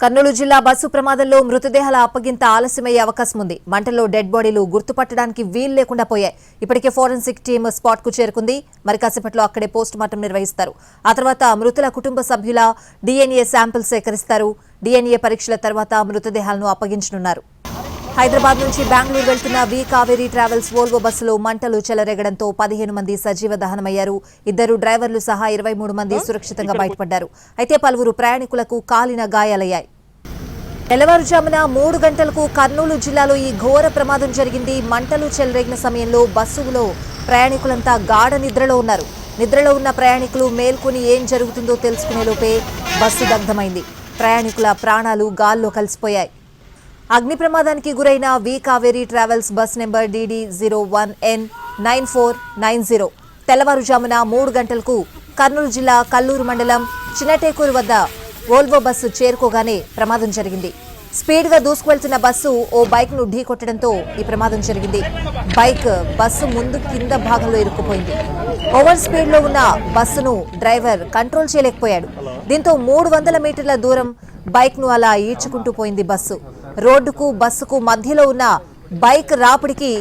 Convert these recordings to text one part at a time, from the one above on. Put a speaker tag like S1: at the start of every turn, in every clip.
S1: కర్నూలు జిల్లా బస్సు ప్రమాదంలో మృతదేహాల అప్పగింత ఆలస్యమయ్యే అవకాశం ఉంది. మంటల్లో డెడ్ బాడీలు గుర్తుపట్టడానికి వీలు లేకుండా పోయాయి. ఇప్పటికే ఫోరెన్సిక్ టీమ్ స్పాట్ కు చేరుకుంది. మరి కాసేపట్లో అక్కడే పోస్ట్ మార్టం నిర్వహిస్తారు. ఆ తర్వాత మృతుల కుటుంబ సభ్యుల DNA శాంపిల్ సేకరిస్తారు. DNA పరీక్షల తర్వాత మృతదేహాలను అప్పగించనున్నారు. హైదరాబాద్ నుంచి బెంగళూరు వెళ్తున్న వి కావేరీ ట్రావెల్స్ వోల్వో బస్సులో మంటలు చెలరేగడంతో 15 మంది సజీవ దహనమయ్యారు. 2 డ్రైవర్లు సహా 23 మంది సురక్షితంగా బయటపడ్డారు. అయితే పలువురు ప్రయాణికులకు కాలిన గాయాలయ్యాయి. తెల్లవారుజామున 3 గంటలకు కర్నూలు జిల్లాలో ఈ ఘోర ప్రమాదం జరిగింది. మంటలు చెలరేగిన సమయంలో బస్సులో ప్రయాణికులంతా గాఢ నిద్రలో ఉన్నారు. నిద్రలో ఉన్న ప్రయాణికులు మేల్కొని ఏం జరుగుతుందో తెలుసుకునేలోపే బస్సు దగ్ధమైంది. ప్రయాణికుల ప్రాణాలు గాల్లో కలిసిపోయాయి. అగ్ని ప్రమాదానికి గురైన వి Kaveri travels bus number DD01N9490 తెల్లవారుజామున 3 గంటలకు కర్నూలు జిల్లా కల్లూరు మండలం చిన్నటేకూరు వద్ద వోల్వో బస్సు చేరుకోగానే ప్రమాదం జరిగింది. స్పీడ్గా దూసుకువెళ్తున్న బస్సు ఓ బైక్ను ఢీకొట్టడంతో ఈ ప్రమాదం జరిగింది. బైక్ బస్సు ముందు కింద భాగంలో ఇరుక్కుపోయింది. ఓవర్ స్పీడ్లో ఉన్న బస్సును డ్రైవర్ కంట్రోల్ చేయలేకపోయాడు. దీంతో 300 మీటర్ల దూరం బైక్ను అలా ఈడ్చుకుంటూ పోయింది బస్సు. రోడ్డుకు బస్సుకు మధ్యలో ఉన్న బైక్ రాపిడికి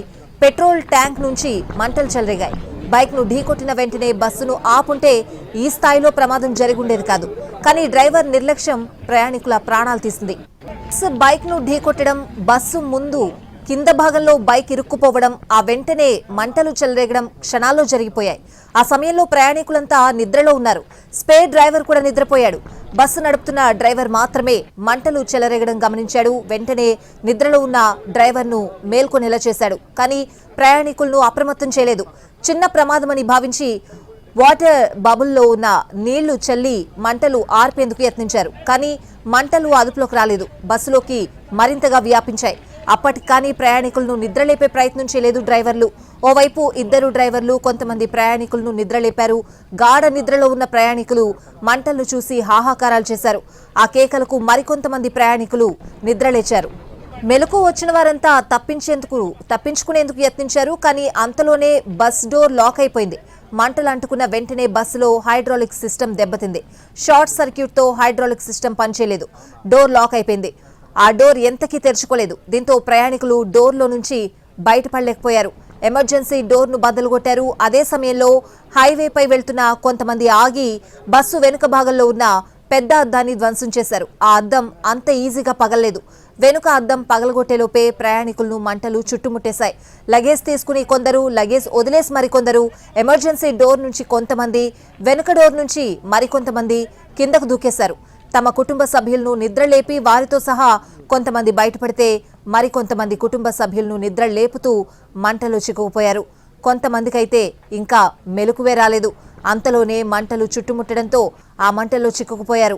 S1: పెట్రోల్ ట్యాంక్ నుంచి మంటలు చెలరేగాయి. బైక్ను ఢీకొట్టిన వెంటనే బస్సును ఆపుంటే ఈ స్థాయిలో ప్రమాదం జరిగుండేది కాదు. కానీ డ్రైవర్ నిర్లక్ష్యం ప్రయాణికుల ప్రాణాలు తీసింది. బైక్ను ఢీకొట్టడం, బస్సు ముందు కింద భాగంలో బైక్ ఇరుక్కుపోవడం, ఆ వెంటనే మంటలు చెలరేగడం క్షణాల్లో జరిగిపోయాయి. ఆ సమయంలో ప్రయాణికులంతా నిద్రలో ఉన్నారు. స్పేర్ డ్రైవర్ కూడా నిద్రపోయాడు. బస్సు నడుపుతున్న డ్రైవర్ మాత్రమే మంటలు చెలరేగడం గమనించాడు. వెంటనే నిద్రలో ఉన్న డ్రైవర్ను మేల్కొనేలా చేశాడు. కానీ ప్రయాణికులను అప్రమత్తం చేయలేదు. చిన్న ప్రమాదమని భావించి వాటర్ బబుల్లో ఉన్న నీళ్లు చల్లి మంటలు ఆర్పేందుకు యత్నించారు. కానీ మంటలు అదుపులోకి రాలేదు. బస్సులోకి మరింతగా వ్యాపించాయి. అప్పటికి కానీ ప్రయాణికులను నిద్రలేపే ప్రయత్నం చేయలేదు డ్రైవర్లు. ఓవైపు 2 డ్రైవర్లు కొంతమంది ప్రయాణికులను నిద్రలేపారు. గాఢ నిద్రలో ఉన్న ప్రయాణికులు మంటలను చూసి హాహాకారాలు చేశారు. ఆ కేకలకు మరికొంతమంది ప్రయాణికులు నిద్రలేచారు. మెలకు వచ్చిన వారంతా తప్పించుకునేందుకు యత్నించారు. కానీ అంతలోనే బస్ డోర్ లాక్ అయిపోయింది. మంటలు అంటుకున్న వెంటనే బస్సులో హైడ్రాలిక్ సిస్టమ్ దెబ్బతింది. షార్ట్ సర్క్యూట్తో హైడ్రాలిక్ సిస్టమ్ పనిచేయలేదు. డోర్ లాక్ అయిపోయింది. ఆ డోర్ ఎంతకీ తెరుచుకోలేదు. దీంతో ప్రయాణికులు డోర్లో నుంచి బయటపడలేకపోయారు. ఎమర్జెన్సీ డోర్ను బద్దలుగొట్టారు. అదే సమయంలో హైవేపై వెళ్తున్న కొంతమంది ఆగి బస్సు వెనుక భాగంలో ఉన్న పెద్ద అద్దాన్ని ధ్వంసం చేశారు. ఆ అద్దం అంత ఈజీగా పగలలేదు. వెనుక అద్దం పగలగొట్టేలోపే ప్రయాణికులను మంటలు చుట్టుముట్టేశాయి. లగేజ్ తీసుకుని కొందరు, లగేజ్ వదిలేసి మరికొందరు, ఎమర్జెన్సీ డోర్ నుంచి కొంతమంది, వెనుక డోర్ నుంచి మరికొంతమంది కిందకు దూకేశారు. తమ కుటుంబ సభ్యులను నిద్రలేపి వారితో సహా కొంతమంది బయటపడితే మరికొంతమంది కుటుంబ సభ్యులను నిద్ర లేపుతూ మంటలు చిక్కుకుపోయారు. కొంతమందికైతే ఇంకా మెలకువే రాలేదు. అంతలోనే మంటలు చుట్టుముట్టడంతో ఆ మంటల్లో చిక్కుకుపోయారు.